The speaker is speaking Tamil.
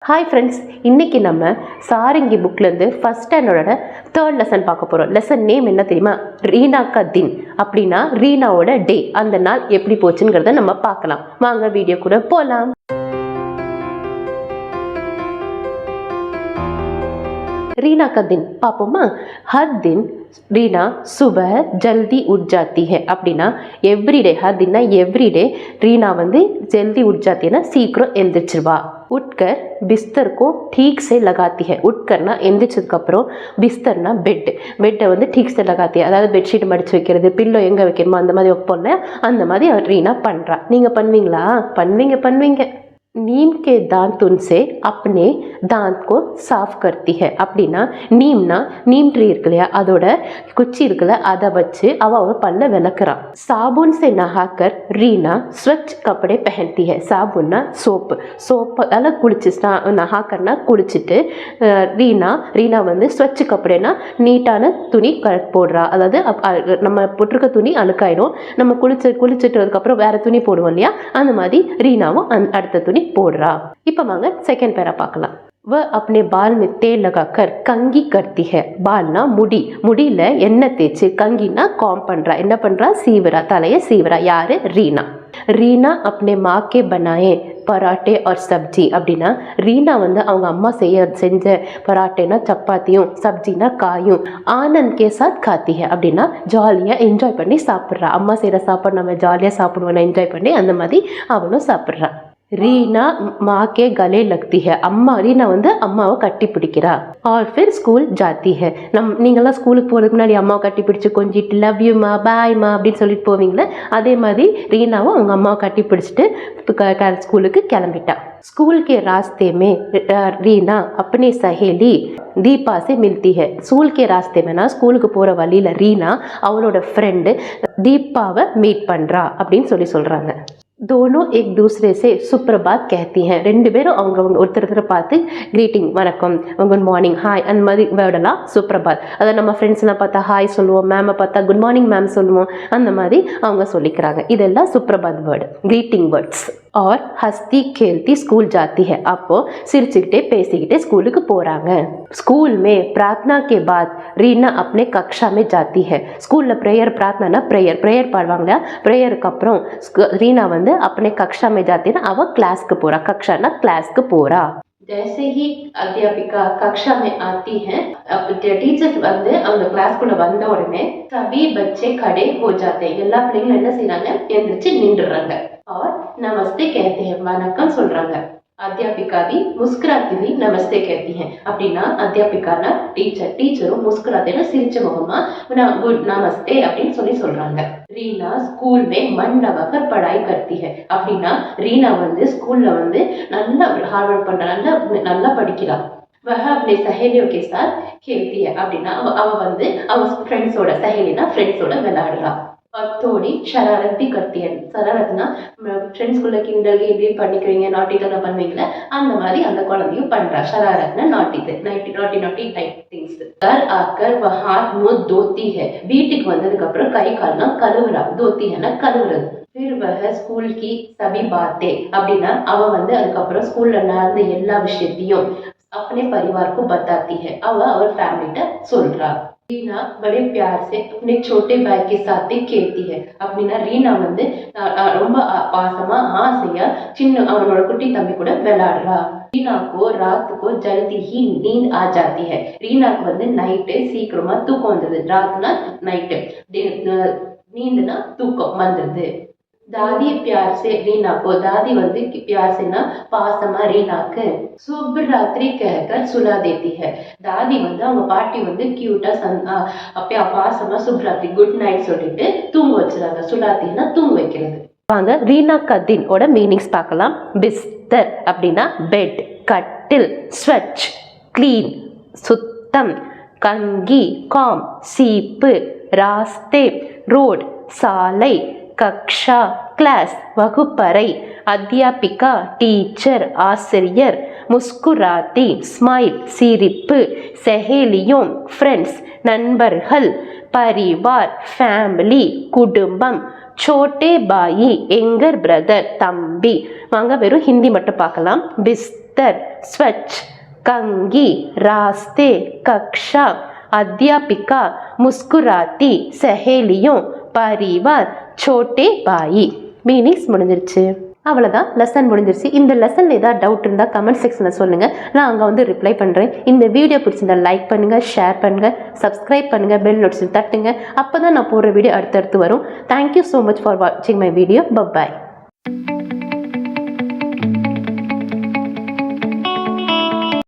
ஹாய் ஃப்ரெண்ட்ஸ், இன்றைக்கி நம்ம சாரங்கி புக்லேருந்து ஃபஸ்ட் ஸ்டாண்டர்டோட 3rd லெசன் பார்க்க போகிறோம். லெசன் நேம் என்ன தெரியுமா? ரீனா கா தின். அப்படின்னா ரீனாவோட டே, அந்த நாள் எப்படி போச்சுங்கிறத நம்ம பார்க்கலாம். வாங்க வீடியோ கூட போகலாம். रीना का दिन पापोमा हर दिन रीना सुबह जल्दी उठ जाती है. அப்படின்னா எவ்ரிடே, हर दिन ना एवरीडे रीना வந்து जल्दी उठ जाती है ना, சீக்கிரம் எந்திரிச்சிருவா. उठकर बिस्तर को ठीक से लगाती है. उठकरना எந்திரிச்சதுக்கப்புறம், பிஸ்தர்னா பெட்டை வந்து ठीक से लगाती है. அதாவது பெட்ஷீட் மடிச்சு வைக்கிறது, பில்லோ எங்கே வைக்கணுமோ அந்த மாதிரி வைப்போம்ல, அந்த மாதிரி ரீனா பண்ணுறா. நீங்கள் பண்ணுவீங்களா? பண்ணுவீங்க. नीम के दांतुन से अपने दांत को साफ करती है. அப்படின்னா நீம்னா நீம் ட்ரீ இருக்கு இல்லையா, அதோட குச்சி இருக்குல்ல, அதை வச்சு அவ பல்ல விளக்குறான். साबुन से नहाकर रीना स्वच्छ कपड़े पहनती है. साबुनना சோப்பு அதில் குளிச்சு நஹாக்கர்னா குளிச்சுட்டு, ரீனா வந்து ஸ்வச் கப்படேனா நீட்டான துணி போடுறா. அதாவது நம்ம போட்டிருக்க துணி அழுக்காயிடும், நம்ம குளிச்சுட்டதுக்கப்புறம் வேற துணி போடுவோம் இல்லையா, அந்த மாதிரி ரீனாவும் அடுத்த துணி போடுறா. இப்ப வாங்க செகண்ட் பேரா பார்க்கலாம். वह अपने बाल में तेल लगाकर कंगी करती है. बालना முடியில எண்ணெய் தேய்ச்சி, कंगीना காம் பண்றா. என்ன பண்றா? சீவரா, தலையை சீவரா. யாரு? ரீனா अपने माँ के बनाए பராட்டே और சப்ஜி. அப்படின்னா ரீனா வந்து அவங்க அம்மா செஞ்ச பராட்டேனா சப்பாத்தியும், சப்ஜினா காயும், ஆனந்த் கே சாத் காத்தி है. அப்படின்னா ஜாலியாக என்ஜாய் பண்ணி சாப்பிட்றா. அம்மா செய்கிற சாப்பாடு நம்ம ஜாலியாக சாப்பிடுவோம், என்ஜாய் பண்ணி, அந்த மாதிரி அவனும் சாப்பிட்றா. रीना माँ के गले लगती है. ரீனா வந்து அம்மாவை கட்டி பிடிக்கிறா. और फिर स्कूल जाती है. நீங்களாம் ஸ்கூலுக்கு போகிறதுக்கு முன்னாடி அம்மாவை கட்டி பிடிச்சி கொஞ்சிட்டு லவ் யூ மா, பாய் மா அப்படின்னு சொல்லிட்டு போவீங்களே, அதே மாதிரி ரீனாவும் அவங்க அம்மாவை கட்டி பிடிச்சிட்டு ஸ்கூலுக்கு கிளம்பிட்டா. स्कूल के रास्ते में रीना अपनी सहेली दीपा से मिलती है. स्कूल के रास्ते में ना, ஸ்கூலுக்கு போகிற வழியில் ரீனா அவளோட ஃப்ரெண்டு தீபாவை மீட் பண்ணுறா அப்படின்னு சொல்கிறாங்க. दोनों एक दूसरे से सुप्रभात कहती हैं. ரெண்டு பேரும் அவங்க ஒருத்தர் பார்த்து கிரீட்டிங், வணக்கம், குட் மார்னிங், ஹாய், அந்த மாதிரி வேர்டெல்லாம் சுப்ரபாத். அதை நம்ம ஃப்ரெண்ட்ஸ்லாம் பார்த்தா ஹாய் சொல்லுவோம், மேமை பார்த்தா குட் மார்னிங் மேம் சொல்லுவோம், அந்த மாதிரி அவங்க சொல்லிக்கிறாங்க. இதெல்லாம் சுப்ரபாத் வேர்டு, கிரீட்டிங் வேர்ட்ஸ். और हंसती खेलती स्कूल जाती है. அப்போ சிரிச்சுக்கிட்டே பேசிக்கிட்டே ஸ்கூலுக்கு போகிறாங்க. स्कूल में प्रार्थना के बाद रीना अपने कक्षा में जाती है. ஸ்கூலில் ப்ரேயர், பிரார்த்தனா ப்ரேயர் பாடுவாங்க. ப்ரேயருக்கு அப்புறம் ரீனா வந்து अपने कक्षा में जाती है, அவ கிளாஸ்க்கு போறா. கக்ஷானா கிளாஸ்க்கு போறா. जैसे ही अध्यापिका कक्षा में आती है, टीचर வந்து அவங்க கிளாஸ்க்குள்ள வந்த உடனே सभी बच्चे खड़े हो जाते हैं. எல்லா பிள்ளைங்களும் என்ன செய்றாங்க? எந்திரிச்சு நின்றுறாங்க. और नमस्ते कहते हैं, வணக்கம் சொல்றாங்க. अध्यापिका भी मुस्कुराती हुई नमस्ते कहती हैं. அப்படின்னா அத்தியாபிகானா டீச்சரும் मुस्कुराते சிரிச்ச முகமா குட் நமஸ்தே அப்படின்னு சொல்றாங்க. रीना स्कूल में मन लगाकर पढ़ाई करती है. அப்படின்னா ரீனா வந்து ஸ்கூல்ல வந்து நல்லா ஹார்ட் ஒர்க் பண்றா, நல்லா படிக்கிறா. वह अपने सहेलियों के साथ खेलती है. அப்படின்னா அவ வந்து அவ ஃப்ரெண்ட்ஸோட விளையாடுறா. और थोड़ी शरारत भी करती है. शरारतना फ्रेंड्सக்குள்ள கிண்டல் பண்ணிக்கிறீங்க, நாட்டித்தனம் பண்ணுவீங்களா, அந்த மாதிரி அந்த குழந்தையும் பண்றா. शरारतना naughty things. घर आकर वह हाथ मुंह धोती है. வீட்டுக்கு வந்ததுக்கு அப்புறம் கை கால்லாம் கழுவுறா. धोती है ना, கழுவுறது. फिर वह स्कूल की सभी बातें, அப்படின்னா அவ வந்து அதுக்கப்புறம் ஸ்கூல்ல நடந்த எல்லா விஷயத்தையும் अपने परिवार को बताती है. அவ ஃபேமிலிட்ட சொல்றா. रीना बड़े प्यार से अपने छोटे भाई के साथ खेलती है. அப்படின்னா ரீனா வந்து ரொம்ப பாசமா ஆசையா அவனோட குட்டி தம்பி கூட விளையாடுறா. रीना को रात को जल्दी ही नींद आ जाती है. ரீனாக்கு வந்து நைட்டு சீக்கிரமா தூக்கம் வந்தது. ராத்னா நைட்டு, நீந்துனா தூக்கம் வந்துருது. दादी प्यार से रीना को, दादी வந்து प्यार से ना பாசமா ரீனாக்கு शुभ रात्रि कहकर सुला देती है. दादी வந்து அவங்க பாட்டி வந்து கியூட்டா அப்பா பாசமா शुभ रात्रि குட் நைட் சொல்லிட்டு தூங்க வச்சிராங்க. சுலாத்தினா தூங்க வைக்கிறது. வாங்க ரீனா கதின் ஓட மீனிங்ஸ் பார்க்கலாம். பிஸ்தர் அப்படின்னா பெட், கட்டில், ஸ்வச் கிளீன் சுத்தம், கங்கி காம் சீப்பு, ராஸ்தே ரோட் சாலை, கக்ஷா கிளாஸ் வகுப்பறை, அத்தியாபிகா டீச்சர் ஆசிரியர், முஸ்குராத்தி ஸ்மைல் சிரிப்பு, செஹேலியோம் ஃப்ரெண்ட்ஸ் நண்பர்கள், பரிவார் ஃபேமிலி குடும்பம், छोटे भाई எங்கர் பிரதர் தம்பி. வாங்க வெறும் ஹிந்தி மட்டும் பார்க்கலாம். பிஸ்தர் स्वच्छ, कंगी रास्ते, कक्षा, अध्यापिका, मुस्कुराती, सहेलियों, परिवार, छोटे भाई. மீனிங்ஸ் முடிஞ்சிருச்சு. அவ்வளோதான், லெசன் முடிஞ்சிருச்சு. இந்த லெசனில் ஏதாவது டவுட் இருந்தால் கமெண்ட் செக்ஷனில் சொல்லுங்கள், நான் அங்கே வந்து ரிப்ளை பண்ணுறேன். இந்த வீடியோ பிடிச்சிருந்தா லைக் பண்ணுங்கள், ஷேர் பண்ணுங்கள், சப்ஸ்கிரைப் பண்ணுங்கள், பெல் நோட்டிஃபிகேஷன் தட்டுங்க. அப்போ தான் நான் போடுற வீடியோ அடுத்தடுத்து வரும். தேங்க்யூ ஸோ மச் ஃபார் வாட்சிங் மை வீடியோ. பை.